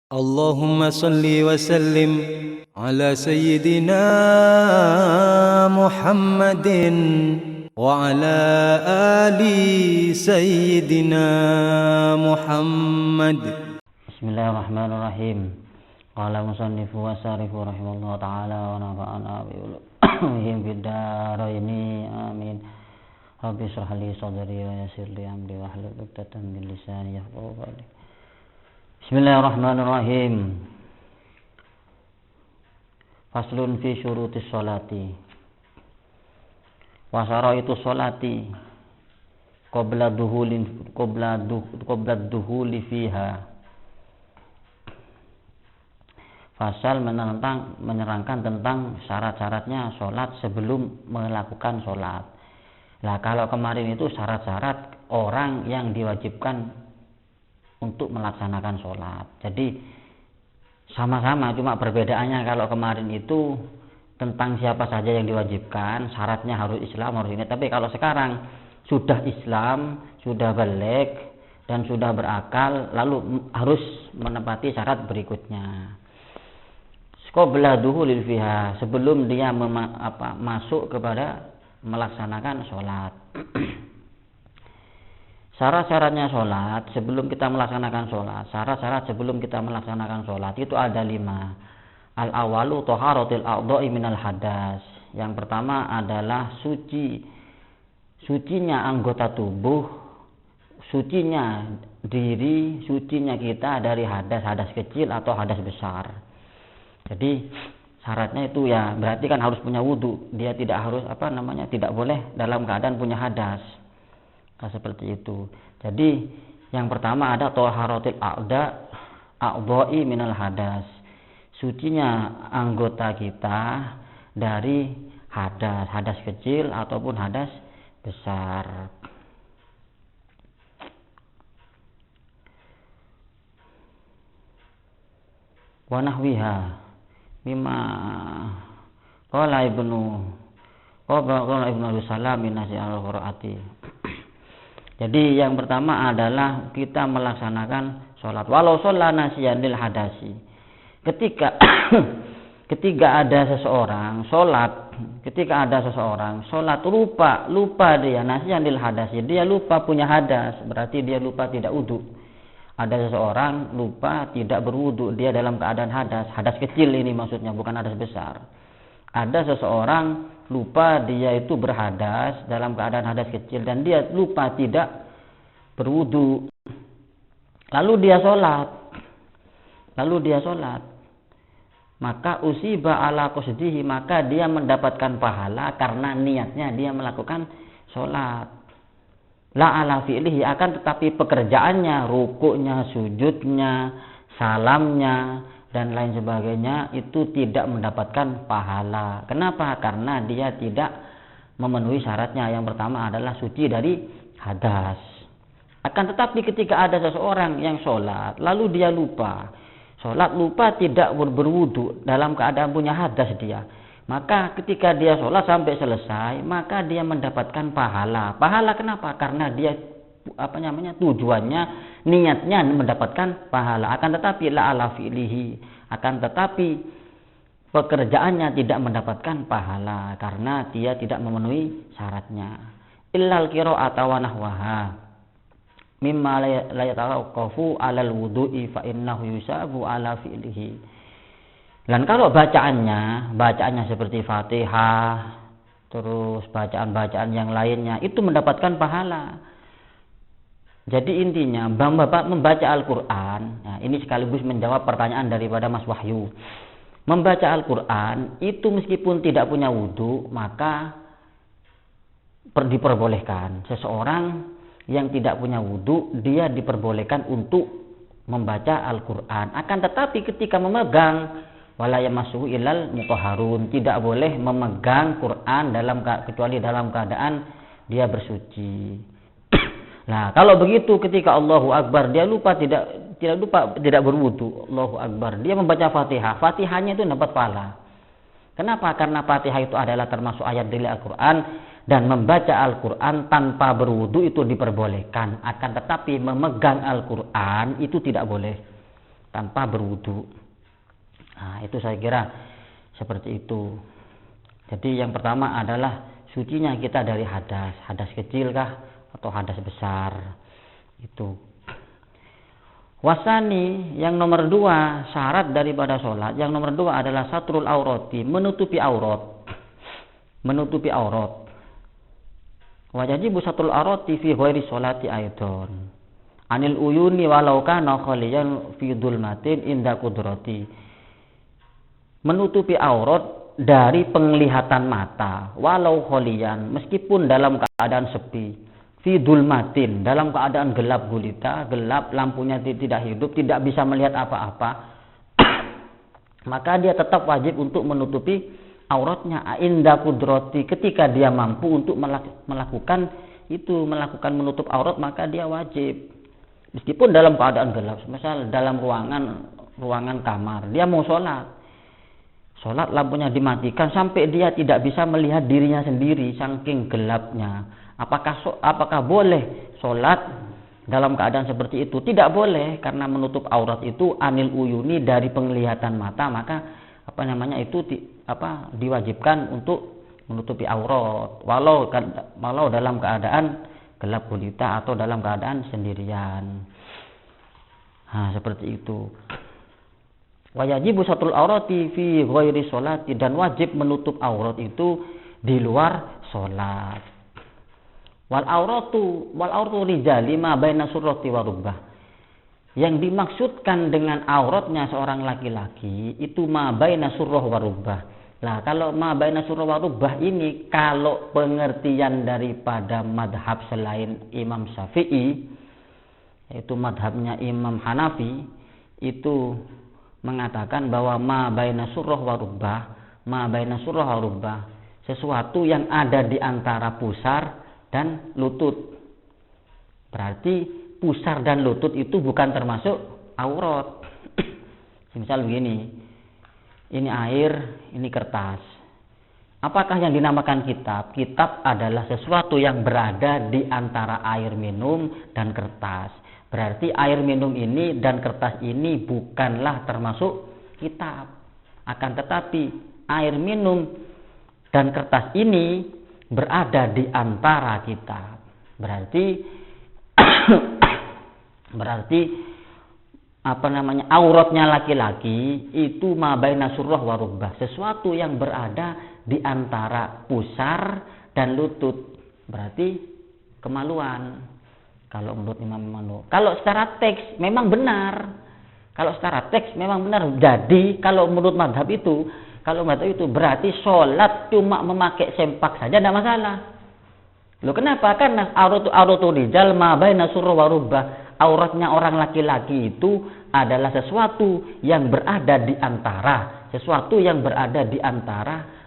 اللهم صل وسلم على سيدنا محمد وعلى آل سيدنا محمد. Bismillahirrahmanirrahim. Qala musannifu wa sarifu rahimahullah ta'ala wa nafa'ana bihim fid dharaini amin. Rabbi shrah li sadri wa yassir li amri wa hlul 'uqdatam min lisani yafqahu qawli. Bismillahirrahmanirrahim. Faslun fi syurutis sholati wa syaraitu sholati qabla duhuli fiha. Fasal menerangkan tentang syarat-syaratnya sholat sebelum melakukan sholat. Nah, kalau kemarin itu syarat-syarat orang yang diwajibkan untuk melaksanakan sholat. Jadi sama-sama, cuma perbedaannya kalau kemarin itu tentang siapa saja yang diwajibkan, syaratnya harus Islam, harus ini. Tapi kalau sekarang sudah Islam, sudah baligh dan sudah berakal, lalu harus menepati syarat berikutnya. Qabla duhulil fiha, sebelum dia masuk kepada melaksanakan sholat. Syarat-syaratnya sholat sebelum kita melaksanakan sholat. Syarat-syarat sebelum kita melaksanakan sholat itu ada 5. Al-awalu taharatil a'dha'i minal hadas. Yang pertama adalah sucinya anggota tubuh, sucinya diri, sucinya kita dari hadas kecil atau hadas besar. Jadi syaratnya itu ya berarti kan harus punya wudu. Dia tidak harus tidak boleh dalam keadaan punya hadas. Nah, seperti itu. Jadi yang pertama ada taharatil a'dha'i minal hadas. Sucinya anggota kita dari hadas kecil ataupun hadas besar. Wa nahwiha mimma qala ibnu Salam min nasi al-qiraati. Jadi yang pertama adalah kita melaksanakan sholat walau sholat nasiyan lil hadasi. Ketika ada seseorang sholat lupa dia nasiyan lil hadasi, dia lupa punya hadas, berarti dia lupa tidak wudu. Ada seseorang lupa tidak berwudu, dia dalam keadaan hadas kecil ini maksudnya, bukan hadas besar. Ada seseorang lupa dia itu berhadas dalam keadaan hadas kecil dan dia lupa tidak berwudu. Lalu dia sholat. Maka usiba ala qasdihi, maka dia mendapatkan pahala karena niatnya dia melakukan sholat. La ala fi'lihi, akan tetapi pekerjaannya, rukuknya, sujudnya, salamnya dan lain sebagainya itu tidak mendapatkan pahala. Kenapa? Karena dia tidak memenuhi syaratnya. Yang pertama adalah suci dari hadas. Akan tetapi ketika ada seseorang yang sholat lalu dia lupa tidak berwudu dalam keadaan punya hadas dia, maka ketika dia sholat sampai selesai maka dia mendapatkan pahala. Kenapa? Karena dia tujuannya, niatnya mendapatkan pahala. Akan tetapi la ala fi'lihi, akan tetapi pekerjaannya tidak mendapatkan pahala karena dia tidak memenuhi syaratnya. Illal qira'ata wa nahwaha mimma la yatawaqqafu 'alal wudu'i fa innahu yusabu 'ala fi'lihi. Dan kalau bacaannya seperti Fatihah, terus bacaan-bacaan yang lainnya itu mendapatkan pahala. Jadi intinya Bapak membaca Al-Quran, nah ini sekaligus menjawab pertanyaan daripada Mas Wahyu. Membaca Al-Quran itu meskipun tidak punya wudu maka diperbolehkan. Seseorang yang tidak punya wudu dia diperbolehkan untuk membaca Al-Quran. Akan tetapi ketika memegang wala yamassuhu illal mutahharun, tidak boleh memegang Quran kecuali dalam keadaan dia bersuci. Nah, kalau begitu ketika Allahu Akbar dia tidak berwudu, Allahu Akbar, dia membaca Fatihah. Fatihahnya itu dapat pahala. Kenapa? Karena Fatihah itu adalah termasuk ayat dari Al-Quran dan membaca Al-Quran tanpa berwudu itu diperbolehkan. Akan tetapi memegang Al-Quran itu tidak boleh. tanpa berwudu. Nah, itu saya kira seperti itu. Jadi yang pertama adalah sucinya kita dari hadas kecil kah atau hadas besar. Itu. Wasani, yang nomor 2 syarat daripada sholat, yang nomor 2 adalah satrul aurati, menutupi aurat. Menutupi aurat. Wa yajibu satrul aurati fi ghairi sholati aidon. Anil uyuni walau kana khaliyan fi dzulmatin inda qudrati. Menutupi aurat dari penglihatan mata, walau kholian, meskipun dalam keadaan sepi, fi dzulmatin, dalam keadaan gelap gulita, gelap, lampunya tidak hidup, tidak bisa melihat apa-apa, maka dia tetap wajib untuk menutupi auratnya inda qudrati, ketika dia mampu untuk melakukan menutup aurat, maka dia wajib, meskipun dalam keadaan gelap. Misal dalam ruangan kamar, dia mau sholat, lampunya dimatikan sampai dia tidak bisa melihat dirinya sendiri saking gelapnya. Apakah boleh sholat dalam keadaan seperti itu? Tidak boleh, karena menutup aurat itu anil uyuni, dari penglihatan mata, maka diwajibkan untuk menutupi aurat walau dalam keadaan gelap gulita atau dalam keadaan sendirian. Nah, seperti itu. Wa yajibu satrul aurati fi ghairi sholati, dan wajib menutup aurat itu di luar sholat. Wal auratu rijali ma baina surrati wa rubbah. Yang dimaksudkan dengan auratnya seorang laki-laki itu ma baina surrah wa rubbah. Nah, kalau ma baina surrah wa rubbah ini, kalau pengertian daripada madhab selain Imam Syafi'i, yaitu madhabnya Imam Hanafi, itu mengatakan bahwa ma baina surrah wa rubbah, sesuatu yang ada di antara pusar dan lutut. Berarti pusar dan lutut itu bukan termasuk aurat. Misal begini, ini air, ini kertas. Apakah yang dinamakan kitab? Kitab adalah sesuatu yang berada di antara air minum dan kertas. Berarti air minum ini dan kertas ini bukanlah termasuk kitab. Akan tetapi air minum dan kertas ini berada di antara kitab. Berarti auratnya laki-laki itu ma baina surrah wa rubbah, sesuatu yang berada di antara pusar dan lutut. Berarti kemaluan. Kalau menurut Imam Manu, kalau secara teks memang benar. Jadi kalau menurut madhab itu, berarti sholat cuma memakai sempak saja tidak masalah. Loh, kenapa? Karena auratu rijal ma baina surrah wa rubbah. Auratnya orang laki-laki itu adalah sesuatu yang berada di antara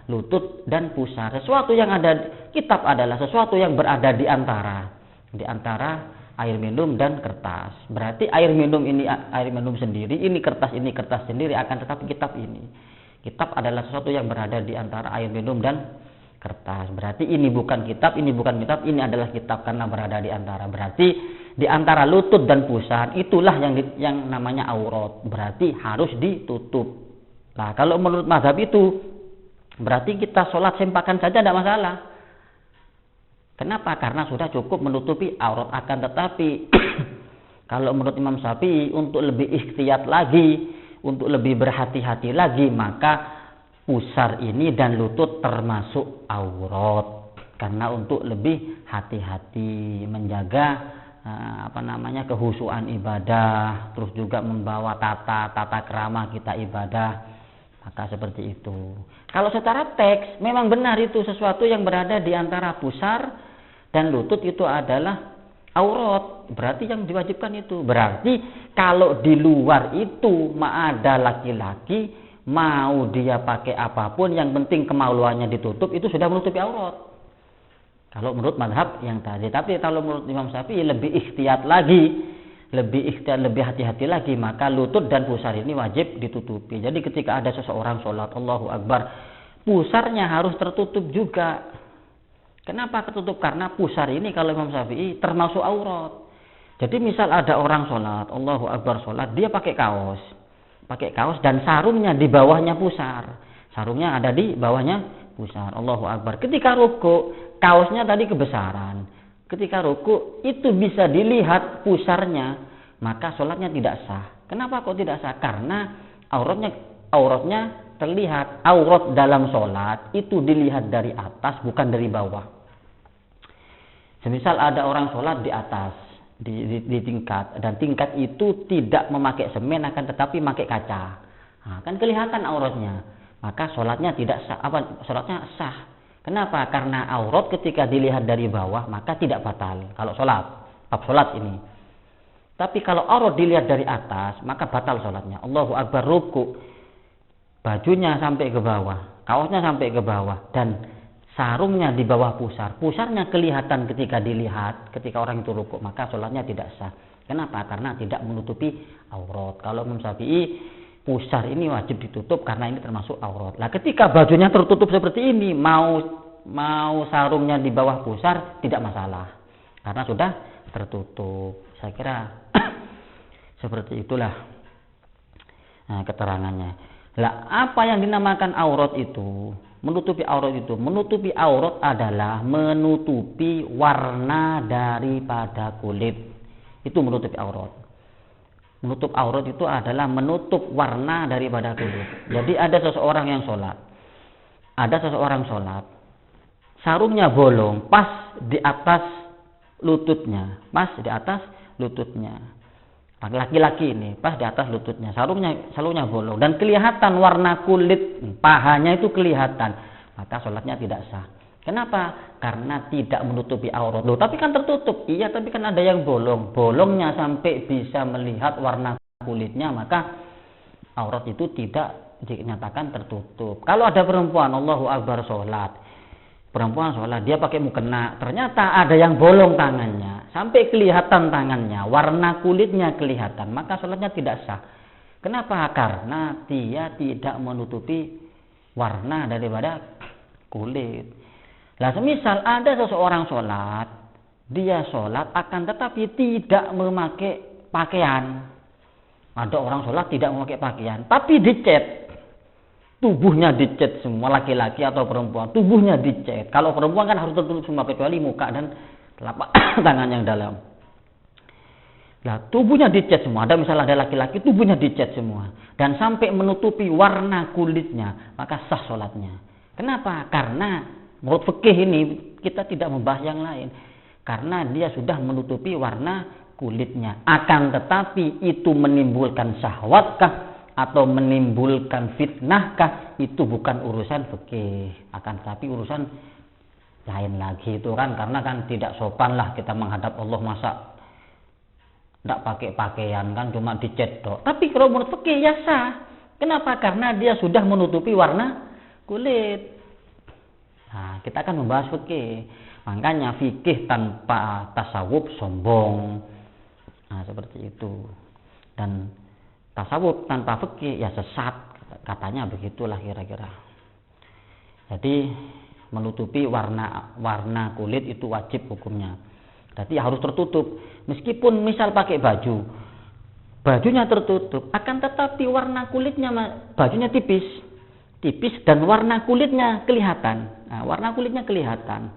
lutut dan pusar. Sesuatu yang ada, kitab adalah sesuatu yang berada di antara air minum dan kertas. Berarti air minum ini air minum sendiri, ini kertas sendiri, akan tetapi kitab adalah sesuatu yang berada di antara air minum dan kertas. Berarti ini bukan kitab, ini adalah kitab karena berada di antara. Berarti di antara lutut dan pusar itulah yang namanya aurat. Berarti harus ditutup. Nah, kalau menurut mazhab itu berarti kita sholat sempakan saja tidak masalah. Kenapa? Karena sudah cukup menutupi aurat. Akan tetapi kalau menurut Imam Syafi'i, untuk lebih ikhtiyat lagi, untuk lebih berhati-hati lagi, maka pusar ini dan lutut termasuk aurat. Karena untuk lebih hati-hati menjaga kehusuan ibadah, terus juga membawa tata krama kita ibadah, maka seperti itu. Kalau secara teks memang benar itu sesuatu yang berada di antara pusar dan lutut itu adalah aurat. Berarti yang diwajibkan itu. Berarti kalau di luar itu ada laki-laki, mau dia pakai apapun, yang penting kemaluannya ditutup, itu sudah menutupi aurat. Kalau menurut madhab yang tadi. Tapi kalau menurut Imam Syafi'i lebih ikhtiyat lagi, lebih hati-hati lagi, maka lutut dan pusar ini wajib ditutupi. Jadi ketika ada seseorang sholat, Allahu Akbar, pusarnya harus tertutup juga. Kenapa tertutup? Karena pusar ini kalau Imam Syafi'i termasuk aurat. Jadi misal ada orang sholat, Allahu Akbar sholat, dia pakai kaos. pakai kaos dan sarungnya di bawahnya pusar. Sarungnya ada di bawahnya pusar. Allahu Akbar. Ketika ruku, kaosnya tadi kebesaran. Ketika ruku itu bisa dilihat pusarnya, maka sholatnya tidak sah. Kenapa kok tidak sah? Karena auratnya terlihat. Aurat dalam sholat itu dilihat dari atas, bukan dari bawah. Semisal ada orang sholat di atas, di tingkat, dan tingkat itu tidak memakai semen, akan tetapi memakai kaca. Nah, kan kelihatan auratnya, maka sholatnya tidak sah. Sholatnya sah. Kenapa? Karena aurat ketika dilihat dari bawah maka tidak batal. Kalau sholat, bab sholat ini. Tapi kalau aurat dilihat dari atas maka batal sholatnya. Allahu Akbar, ruku, bajunya sampai ke bawah, kaosnya sampai ke bawah, dan sarungnya di bawah pusar. Pusarnya kelihatan ketika dilihat, ketika orang itu ruku, maka sholatnya tidak sah. Kenapa? Karena tidak menutupi aurat. Kalau Imam Syafi'i, pusar ini wajib ditutup karena ini termasuk aurat. Nah, ketika bajunya tertutup seperti ini, mau sarungnya di bawah pusar tidak masalah karena sudah tertutup. Saya kira seperti itulah keterangannya. Lah, apa yang dinamakan aurat itu? Menutupi aurat itu, menutupi aurat adalah menutupi warna daripada kulit. Itu menutupi aurat. Menutup aurat itu adalah menutup warna daripada kulit. Jadi ada seseorang yang sholat. Ada seseorang sholat. Sarungnya bolong pas di atas lututnya. Pas di atas lututnya. Laki-laki ini pas di atas lututnya. Sarungnya bolong. Dan kelihatan warna kulit pahanya itu kelihatan. Maka sholatnya tidak sah. Kenapa? Karena tidak menutupi aurat. Loh, tapi kan tertutup. Iya, tapi kan ada yang bolong. Bolongnya sampai bisa melihat warna kulitnya, maka aurat itu tidak dinyatakan tertutup. Kalau ada perempuan, Allahu Akbar, sholat. Perempuan sholat, dia pakai mukena. Ternyata ada yang bolong tangannya. Sampai kelihatan tangannya, warna kulitnya kelihatan. Maka sholatnya tidak sah. Kenapa? Karena dia tidak menutupi warna daripada kulit. Nah, semisal ada seseorang sholat, dia sholat akan tetapi tidak memakai pakaian. Ada orang sholat tidak memakai pakaian, tapi dicet. Tubuhnya dicet semua, laki-laki atau perempuan. Tubuhnya dicet. Kalau perempuan kan harus tertutup semua kecuali muka dan telapak tangan yang dalam. Nah, tubuhnya dicet semua. Ada misalnya ada laki-laki, tubuhnya dicet semua. Dan sampai menutupi warna kulitnya, maka sah sholatnya. Kenapa? Karena menurut fikih ini kita tidak membahas yang lain. Karena dia sudah menutupi warna kulitnya. Akan tetapi itu menimbulkan syahwatkah atau menimbulkan fitnahkah, itu bukan urusan fikih. Akan tetapi urusan lain lagi itu kan. Karena kan tidak sopan lah kita menghadap Allah, masa tidak pakai pakaian kan, cuma dicet dok. Tapi kalau menurut fikih ya sah. Kenapa? Karena dia sudah menutupi warna kulit. Nah, kita akan membahas fikih. Makanya fikih tanpa tasawuf sombong. Nah, seperti itu. Dan tasawuf tanpa fikih ya sesat. Katanya begitulah kira-kira. Jadi menutupi warna kulit itu wajib hukumnya. Jadi harus tertutup. Meskipun misal pakai baju, bajunya tertutup, akan tetapi warna kulitnya, bajunya tipis dan warna kulitnya kelihatan. Nah, warna kulitnya kelihatan.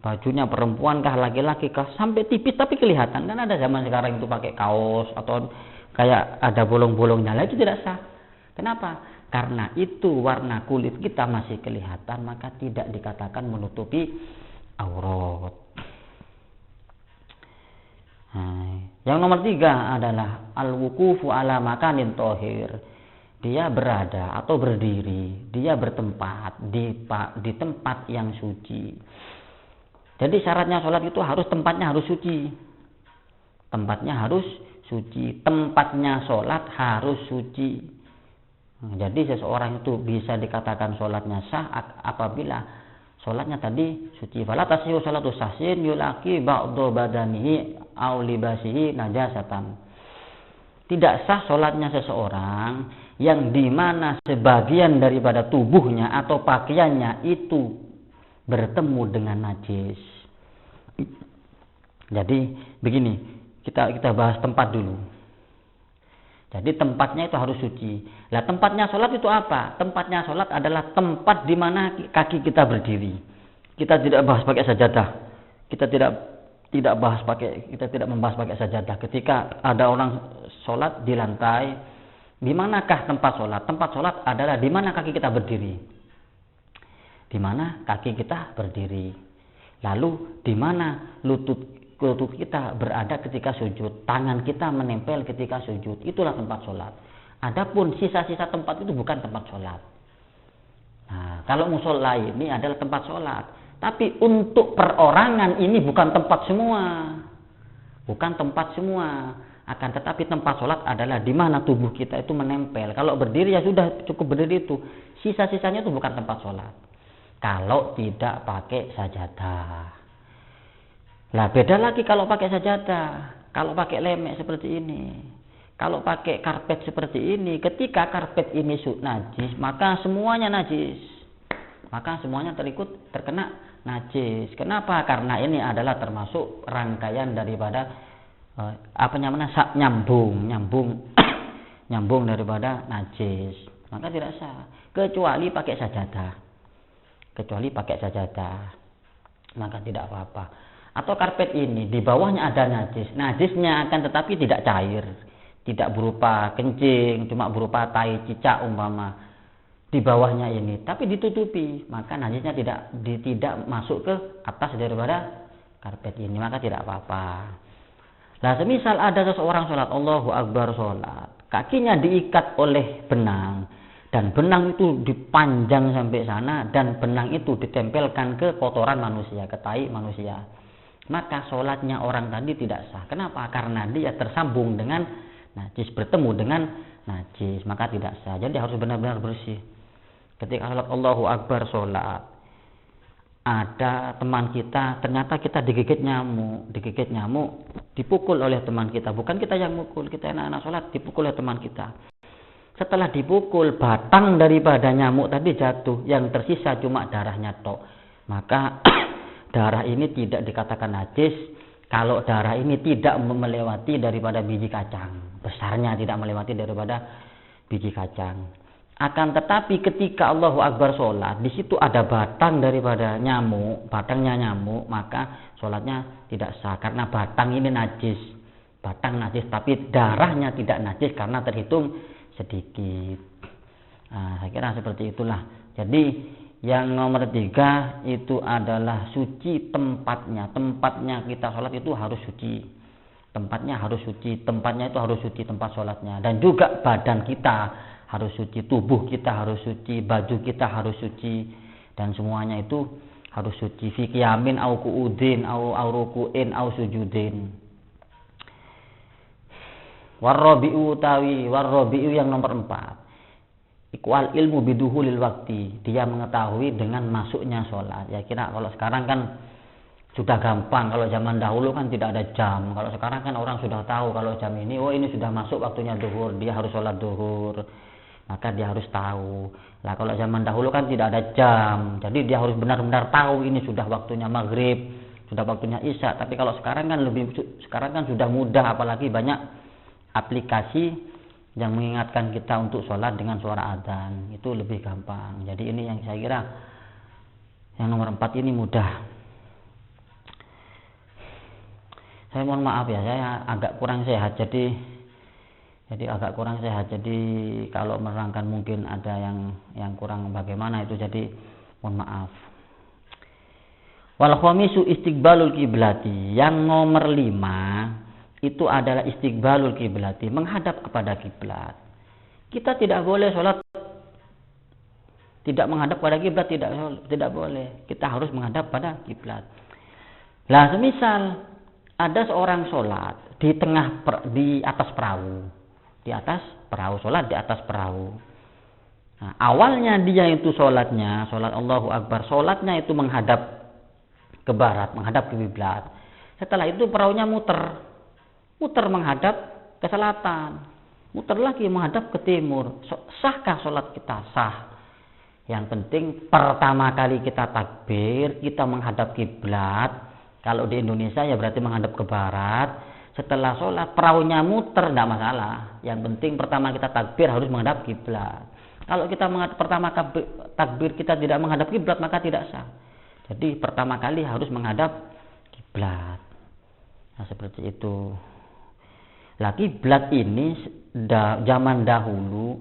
Bajunya perempuan kah, laki-laki kah, sampai tipis tapi kelihatan. Kan ada zaman sekarang itu pakai kaos atau kayak ada bolong-bolongnya, lah itu tidak sah. Kenapa? Karena itu warna kulit kita masih kelihatan, maka tidak dikatakan menutupi aurat. Nah, yang nomor 3 adalah al-wuqufu ala makanin thahir. Dia berada atau berdiri, dia bertempat di tempat yang suci. Jadi syaratnya sholat itu harus tempatnya harus suci. Tempatnya harus suci. Tempatnya sholat harus suci. Jadi seseorang itu bisa dikatakan sholatnya sah apabila sholatnya tadi suci. Fala tasihhu sholatu sahsin yulaqi ba'du badanihi aw libasihi najasatan. Tidak sah sholatnya seseorang yang dimana sebagian daripada tubuhnya atau pakaiannya itu bertemu dengan najis. Jadi begini, kita bahas tempat dulu. Jadi tempatnya itu harus suci. Lah tempatnya sholat itu apa? Tempatnya sholat adalah tempat di mana kaki kita berdiri. Kita tidak bahas pakai sajadah. Kita tidak membahas pakai sajadah. Ketika ada orang sholat di lantai, di manakah tempat sholat? Tempat sholat adalah di mana kaki kita berdiri. Di mana kaki kita berdiri. Lalu di mana lutut kita berada ketika sujud, tangan kita menempel ketika sujud, itulah tempat sholat. Adapun sisa-sisa tempat itu bukan tempat sholat. Nah, kalau musola ini adalah tempat sholat, tapi untuk perorangan ini bukan tempat semua, akan tetapi tempat sholat adalah di mana tubuh kita itu menempel. Kalau berdiri ya sudah cukup berdiri itu, sisa-sisanya itu bukan tempat sholat. Kalau tidak pakai sajadah. Lah beda lagi kalau pakai sajadah, kalau pakai lemek seperti ini, kalau pakai karpet seperti ini. Ketika karpet ini najis, maka semuanya najis, maka semuanya terkena najis. Kenapa? Karena ini adalah termasuk rangkaian daripada nyambung daripada najis, maka tidak sah kecuali pakai sajadah, maka tidak apa-apa. Atau karpet ini di bawahnya ada najisnya akan tetapi tidak cair, tidak berupa kencing, cuma berupa tai cicak umpama di bawahnya ini, tapi ditutupi, maka najisnya tidak masuk ke atas daripada karpet ini, maka tidak apa-apa. Nah, semisal ada seseorang sholat, Allahu Akbar sholat, kakinya diikat oleh benang, dan benang itu dipanjang sampai sana, dan benang itu ditempelkan ke kotoran manusia, ke tai manusia, maka sholatnya orang tadi tidak sah. Kenapa? Karena dia tersambung dengan najis, bertemu dengan najis, maka tidak sah. Jadi harus benar-benar bersih. Ketika sholat Allahu Akbar sholat, ada teman kita, ternyata kita digigit nyamuk, dipukul oleh teman kita, bukan kita yang mukul, kita anak-anak sholat dipukul oleh teman kita. Setelah dipukul, batang daripada nyamuk tadi jatuh, yang tersisa cuma darahnya tok, maka darah ini tidak dikatakan najis kalau darah ini tidak melewati daripada biji kacang, besarnya tidak melewati daripada biji kacang. Akan tetapi ketika Allahu Akbar sholat, di situ ada batang daripada nyamuk, batangnya nyamuk, maka sholatnya tidak sah karena batang ini najis, batang najis, tapi darahnya tidak najis karena terhitung sedikit. Nah, saya kira seperti itulah. Jadi yang nomor 3 itu adalah suci tempatnya. Tempatnya kita sholat itu harus suci. Tempatnya harus suci. Tempatnya itu harus suci tempat sholatnya. Dan juga badan kita harus suci. Tubuh kita harus suci. Baju kita harus suci. Dan semuanya itu harus suci. Fi qiyamin au qu'udin au ruku'in au sujudin. Warrobi'u yang nomor 4. Iqwal ilmu biduhulil waktu, dia mengetahui dengan masuknya sholat. Ya kira kalau sekarang kan sudah gampang, kalau zaman dahulu kan tidak ada jam. Kalau sekarang kan orang sudah tahu kalau jam ini, oh ini sudah masuk waktunya duhur, dia harus sholat duhur, maka dia harus tahu. Lah kalau zaman dahulu kan tidak ada jam, jadi dia harus benar-benar tahu ini sudah waktunya maghrib, sudah waktunya isya. Tapi kalau sekarang kan sudah mudah, apalagi banyak aplikasi yang mengingatkan kita untuk sholat dengan suara adzan, itu lebih gampang. Jadi ini yang saya kira yang nomor 4 ini mudah. Saya mohon maaf ya, saya agak kurang sehat, jadi kalau menerangkan mungkin ada yang kurang bagaimana itu, jadi mohon maaf. Wal khamisu istiqbalul kiblati, yang nomor 5 itu adalah istiqbalul kiblati, menghadap kepada kiblat. Kita tidak boleh sholat tidak menghadap pada kiblat, tidak boleh. Kita harus menghadap pada kiblat. Lah semisal ada seorang sholat di atas perahu, sholat di atas perahu. Nah, awalnya dia itu sholat Allahu Akbar, sholatnya itu menghadap ke barat, menghadap ke kiblat. Setelah itu perahunya muter menghadap ke selatan, muter lagi menghadap ke timur. Sahkah sholat kita? Sah. Yang penting pertama kali kita takbir, kita menghadap kiblat. Kalau di Indonesia ya berarti menghadap ke barat. setelah sholat perahunya muter tidak masalah. Yang penting pertama kita takbir harus menghadap kiblat. Kalau kita pertama takbir kita tidak menghadap kiblat maka tidak sah. Jadi pertama kali harus menghadap kiblat. Nah, seperti itu. Lah kiblat ini zaman dahulu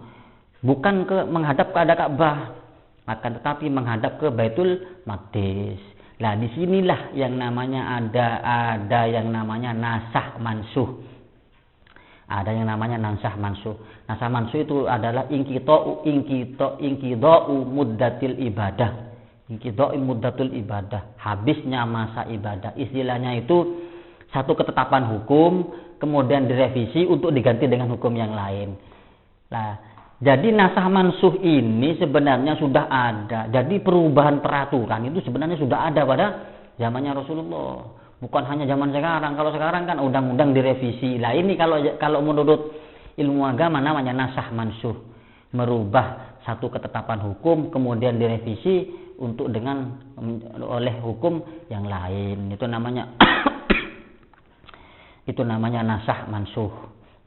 bukan menghadap ke ada Ka'bah, akan tetapi menghadap ke Baitul Maqdis. Nah, disinilah yang namanya ada yang namanya nasah mansuh. Ada yang namanya nasah mansuh. Nasah mansuh itu adalah inqida'u muddatil ibadah. Inqida'u muddatul ibadah. Habisnya masa ibadah. Istilahnya itu satu ketetapan hukum kemudian direvisi untuk diganti dengan hukum yang lain. Nah, jadi nasah mansuh ini sebenarnya sudah ada. Jadi perubahan peraturan itu sebenarnya sudah ada pada zamannya Rasulullah. Bukan hanya zaman sekarang. Kalau sekarang kan undang-undang direvisi. Lah ini kalau menurut ilmu agama namanya nasah mansuh. Merubah satu ketetapan hukum kemudian direvisi untuk oleh hukum yang lain. Itu namanya itu namanya nasah mansuh.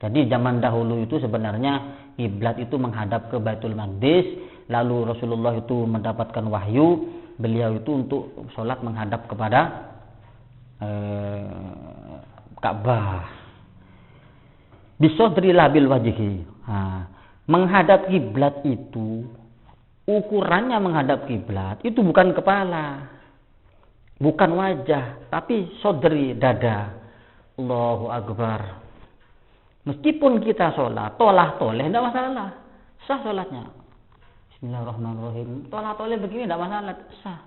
Jadi zaman dahulu itu sebenarnya kiblat itu menghadap ke Baitul Maqdis, lalu Rasulullah itu mendapatkan wahyu, beliau itu untuk sholat menghadap kepada Ka'bah. Bisodri labil wajhi. Menghadap kiblat itu ukurannya menghadap kiblat itu bukan kepala, bukan wajah, tapi sodri, dada. Allahu Akbar. Meskipun kita sholat, tolah-toleh tidak masalah, sah sholatnya. Bismillahirrahmanirrahim. Tolah-toleh begini tidak masalah, sah.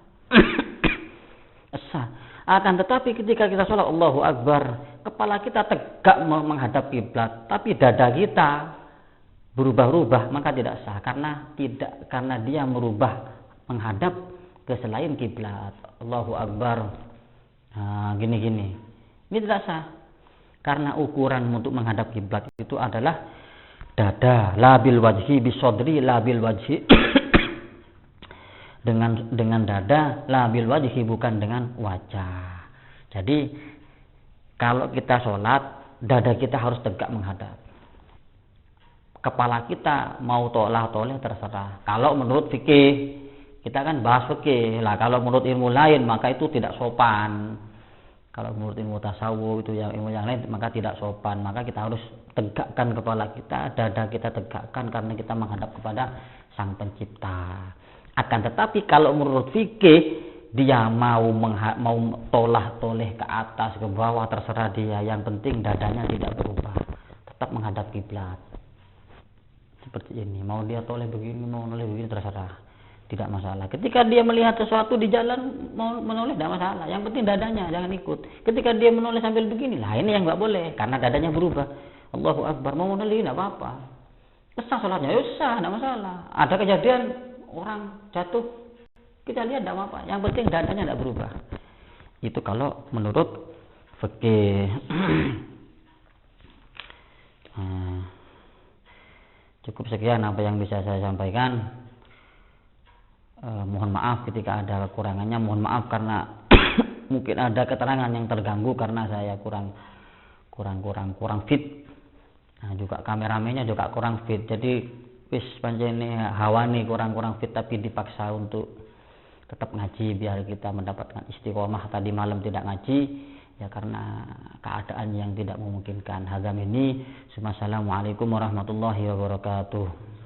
Sah. Akan tetapi ketika kita sholat Allahu Akbar, kepala kita tegak menghadap kiblat, tapi dada kita berubah-ubah, maka tidak sah karena dia merubah menghadap ke selain kiblat. Allahu Akbar. Nah, gini-gini. Ini tidak sah. Karena ukuran untuk menghadap kiblat itu adalah dada, labil wajhi bisodri labil wajhi. dengan dada, labil wajhi bukan dengan wajah. Jadi kalau kita sholat, dada kita harus tegak menghadap. Kepala kita mau tolah-toleh terserah. Kalau menurut fikih, kita kan bahas fikih lah. Kalau menurut ilmu lain maka itu tidak sopan. Kalau menurut ilmu tasawuf itu ilmu yang lain maka tidak sopan. Maka kita harus tegakkan kepala kita, dada kita tegakkan karena kita menghadap kepada Sang Pencipta. Akan tetapi kalau menurut fikih dia mau tolah-toleh ke atas ke bawah terserah dia. Yang penting dadanya tidak berubah, tetap menghadap kiblat. Seperti ini, mau dia toleh begini, mau noleh begini terserah. Tidak masalah. Ketika dia melihat sesuatu di jalan mau menoleh tidak masalah. Yang penting dadanya jangan ikut. Ketika dia menoleh sambil begini, lah ini yang nggak boleh karena dadanya berubah. Allahu Akbar, mau menoleh tidak apa-apa. Sah sholatnya, ya sah, tidak masalah. Ada kejadian orang jatuh, kita lihat tidak apa-apa. Yang penting dadanya tidak berubah. Itu kalau menurut fikih. Cukup sekian apa yang bisa saya sampaikan. Mohon maaf ketika ada kekurangannya, mohon maaf karena mungkin ada keterangan yang terganggu karena saya kurang fit. Nah, juga kameramennya juga kurang fit. Jadi wis pancene hawani kurang fit tapi dipaksa untuk tetap ngaji biar kita mendapatkan istiqomah. Tadi malam tidak ngaji ya karena keadaan yang tidak memungkinkan. Hadam ini. Assalamualaikum warahmatullahi wabarakatuh.